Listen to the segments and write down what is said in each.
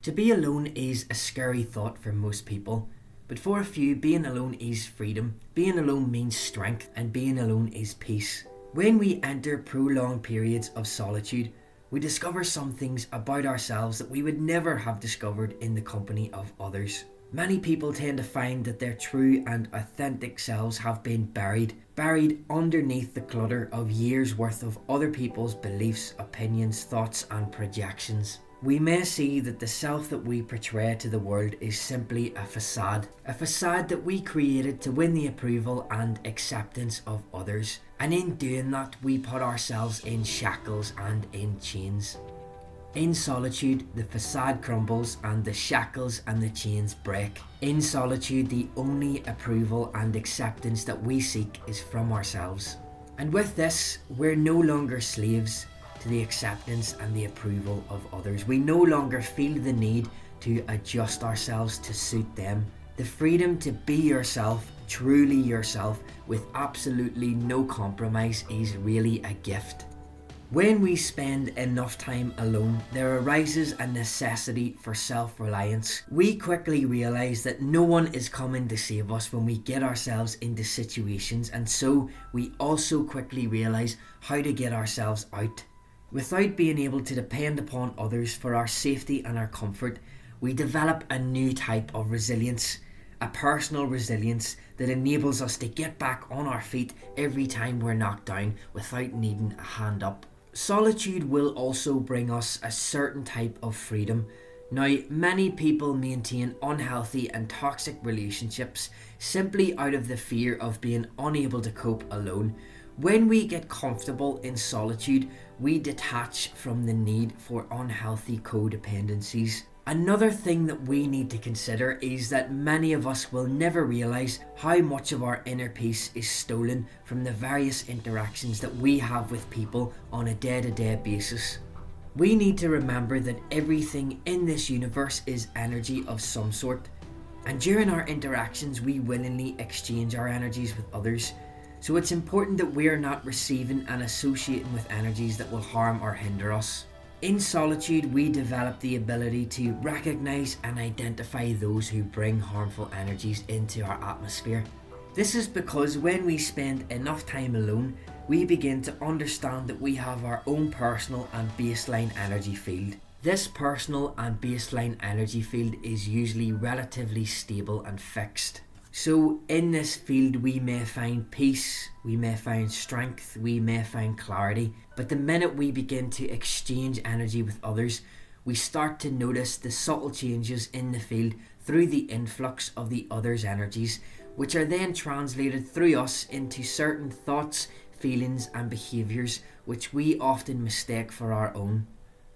To be alone is a scary thought for most people, but for a few, being alone is freedom, being alone means strength, and being alone is peace. When we enter prolonged periods of solitude, we discover some things about ourselves that we would never have discovered in the company of others. Many people tend to find that their true and authentic selves have been buried underneath the clutter of years worth of other people's beliefs, opinions, thoughts and projections. We may see that the self that we portray to the world is simply a facade that we created to win the approval and acceptance of others. And in doing that, we put ourselves in shackles and in chains. In solitude, the facade crumbles and the shackles and the chains break. In solitude, the only approval and acceptance that we seek is from ourselves. And with this, we're no longer slaves to the acceptance and the approval of others. We no longer feel the need to adjust ourselves to suit them. The freedom to be yourself, truly yourself, with absolutely no compromise is really a gift. When we spend enough time alone, there arises a necessity for self-reliance. We quickly realise that no one is coming to save us when we get ourselves into situations, and so we also quickly realise how to get ourselves out. Without being able to depend upon others for our safety and our comfort, we develop a new type of resilience, a personal resilience that enables us to get back on our feet every time we're knocked down without needing a hand up. Solitude will also bring us a certain type of freedom. Now, many people maintain unhealthy and toxic relationships simply out of the fear of being unable to cope alone. When we get comfortable in solitude, we detach from the need for unhealthy codependencies. Another thing that we need to consider is that many of us will never realise how much of our inner peace is stolen from the various interactions that we have with people on a day-to-day basis. We need to remember that everything in this universe is energy of some sort, and during our interactions we willingly exchange our energies with others. So it's important that we're not receiving and associating with energies that will harm or hinder us. In solitude, we develop the ability to recognise and identify those who bring harmful energies into our atmosphere. This is because when we spend enough time alone, we begin to understand that we have our own personal and baseline energy field. This personal and baseline energy field is usually relatively stable and fixed. So in this field we may find peace, we may find strength, we may find clarity, but the minute we begin to exchange energy with others, we start to notice the subtle changes in the field through the influx of the other's energies, which are then translated through us into certain thoughts, feelings and behaviours which we often mistake for our own.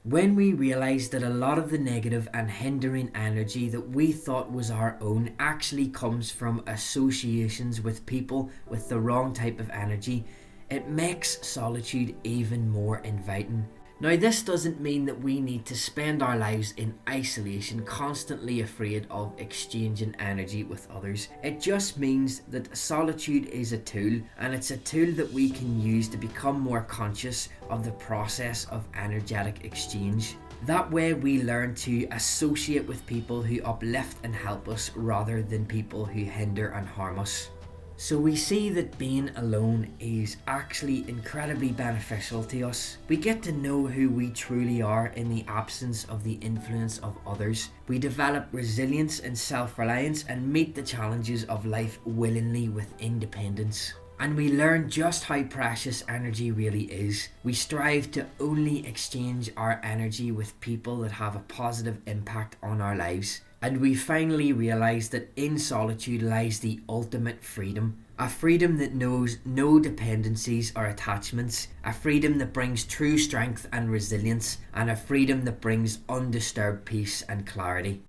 When we realise that a lot of the negative and hindering energy that we thought was our own actually comes from associations with people with the wrong type of energy, it makes solitude even more inviting. Now, this doesn't mean that we need to spend our lives in isolation, constantly afraid of exchanging energy with others. It just means that solitude is a tool, and it's a tool that we can use to become more conscious of the process of energetic exchange. That way we learn to associate with people who uplift and help us rather than people who hinder and harm us. So we see that being alone is actually incredibly beneficial to us. We get to know who we truly are in the absence of the influence of others. We develop resilience and self-reliance and meet the challenges of life willingly with independence. And we learn just how precious energy really is. We strive to only exchange our energy with people that have a positive impact on our lives. And we finally realise that in solitude lies the ultimate freedom. A freedom that knows no dependencies or attachments. A freedom that brings true strength and resilience. And a freedom that brings undisturbed peace and clarity.